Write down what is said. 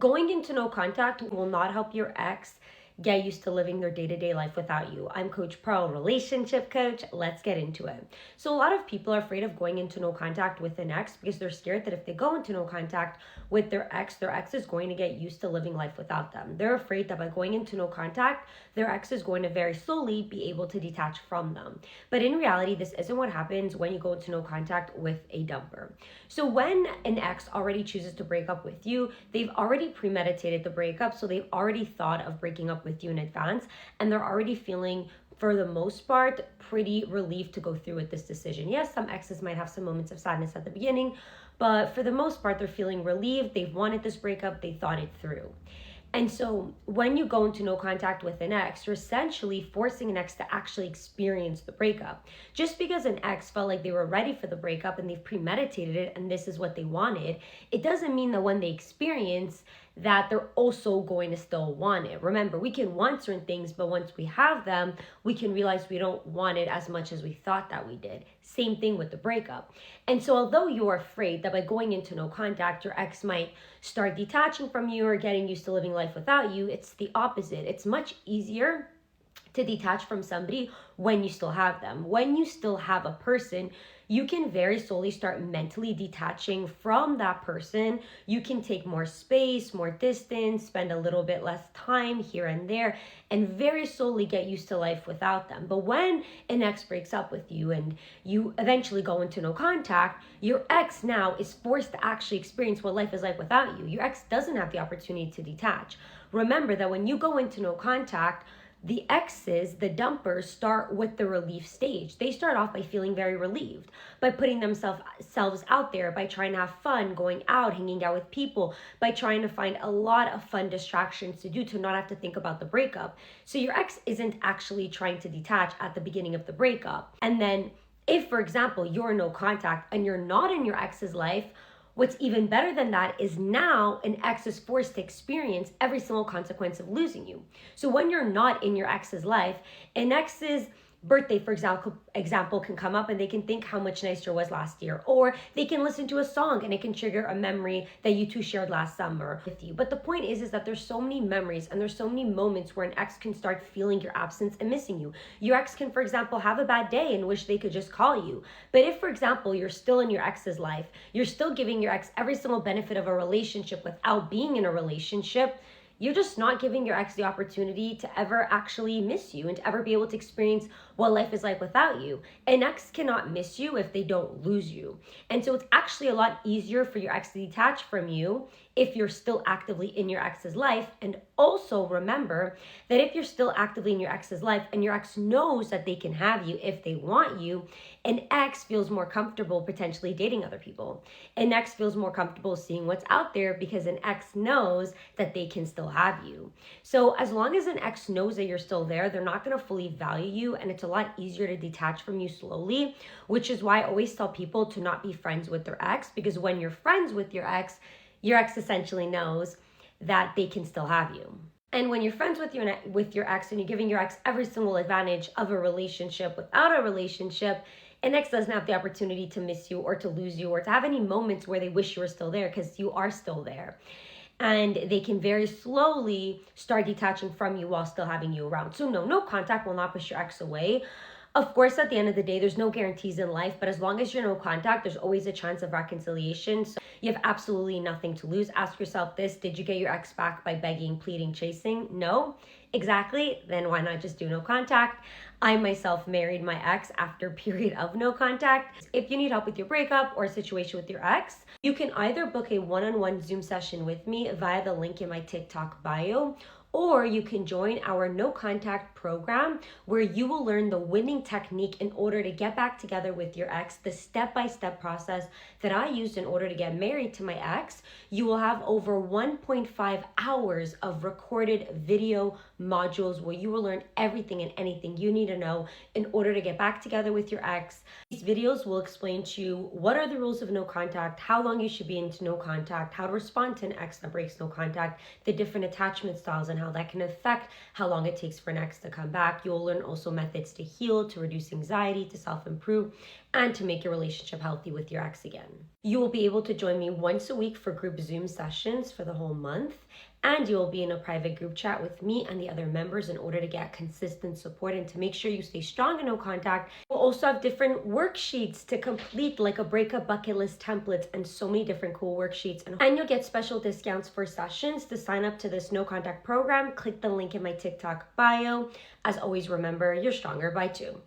Going into no contact will not help your ex get used to living their day-to-day life without you. I'm Coach Pearl, relationship coach. Let's get into it. So a lot of people are afraid of going into no contact with an ex because they're scared that if they go into no contact with their ex is going to get used to living life without them. They're afraid that by going into no contact, their ex is going to very slowly be able to detach from them. But in reality, this isn't what happens when you go into no contact with a dumper. So when an ex already chooses to break up with you, they've already premeditated the breakup. So they've already thought of breaking up with you in advance, and they're already feeling, for the most part, pretty relieved to go through with this decision. Yes, some exes might have some moments of sadness at the beginning, but for the most part, they're feeling relieved. They've wanted this breakup. They thought it through. And so when you go into no contact with an ex, you're essentially forcing an ex to actually experience the breakup. Just because an ex felt like they were ready for the breakup and they've premeditated it and this is what they wanted, it doesn't mean that when they experience that they're also going to still want it. Remember, we can want certain things, but once we have them, we can realize we don't want it as much as we thought that we did. Same thing with the breakup. And so although you're afraid that by going into no contact, your ex might start detaching from you or getting used to living life without you, it's the opposite. It's much easier to detach from somebody when you still have them. When you still have a person, you can very slowly start mentally detaching from that person. You can take more space, more distance, spend a little bit less time here and there, and very slowly get used to life without them. But when an ex breaks up with you and you eventually go into no contact, your ex now is forced to actually experience what life is like without you. Your ex doesn't have the opportunity to detach. Remember that when you go into no contact, the exes, the dumpers, start with the relief stage. They start off by feeling very relieved, by putting themselves out there, by trying to have fun, going out, hanging out with people, by trying to find a lot of fun distractions to do to not have to think about the breakup. So your ex isn't actually trying to detach at the beginning of the breakup. And then if, for example, you're in no contact and you're not in your ex's life, what's even better than that is now an ex is forced to experience every single consequence of losing you. So when you're not in your ex's life, an ex's birthday, for example, can come up and they can think how much nicer it was last year, or they can listen to a song and it can trigger a memory that you two shared last summer with you. But the point is that there's so many memories and there's so many moments where an ex can start feeling your absence and missing you. Your ex can, for example, have a bad day and wish they could just call you. But if, for example, you're still in your ex's life, you're still giving your ex every single benefit of a relationship without being in a relationship, you're just not giving your ex the opportunity to ever actually miss you and to ever be able to experience what life is like without you. An ex cannot miss you if they don't lose you. And so it's actually a lot easier for your ex to detach from you if you're still actively in your ex's life. And also remember that if you're still actively in your ex's life and your ex knows that they can have you if they want you, an ex feels more comfortable potentially dating other people. An ex feels more comfortable seeing what's out there because an ex knows that they can still have you. So as long as an ex knows that you're still there, they're not going to fully value you, and it's a lot easier to detach from you slowly, which is why I always tell people to not be friends with their ex, because when you're friends with your ex essentially knows that they can still have you. And when you're friends with your ex and you're giving your ex every single advantage of a relationship without a relationship, an ex doesn't have the opportunity to miss you or to lose you or to have any moments where they wish you were still there, because you are still there. And they can very slowly start detaching from you while still having you around. So no contact will not push your ex away. Of course, at the end of the day, there's no guarantees in life, but as long as you're no contact, there's always a chance of reconciliation. So you have absolutely nothing to lose. Ask yourself this: did you get your ex back by begging, pleading, chasing? No? Exactly. Then why not just do no contact? I myself married my ex after a period of no contact. If you need help with your breakup or a situation with your ex, you can either book a one-on-one Zoom session with me via the link in my TikTok bio, or you can join our no contact program where you will learn the winning technique in order to get back together with your ex, the step-by-step process that I used in order to get married to my ex. You will have over 1.5 hours of recorded video modules where you will learn everything and anything you need to know in order to get back together with your ex. These videos will explain to you what are the rules of no contact, how long you should be into no contact, how to respond to an ex that breaks no contact, the different attachment styles and how that can affect how long it takes for an ex to come back. You'll learn also methods to heal, to reduce anxiety, to self-improve, and to make your relationship healthy with your ex again. You will be able to join me once a week for group Zoom sessions for the whole month, and you will be in a private group chat with me and the other members in order to get consistent support and to make sure you stay strong in no contact. We'll also have different worksheets to complete, like a breakup bucket list templates and so many different cool worksheets. And you'll get special discounts for sessions. To sign up to this no contact program, click the link in my TikTok bio. As always, remember, you're stronger by two.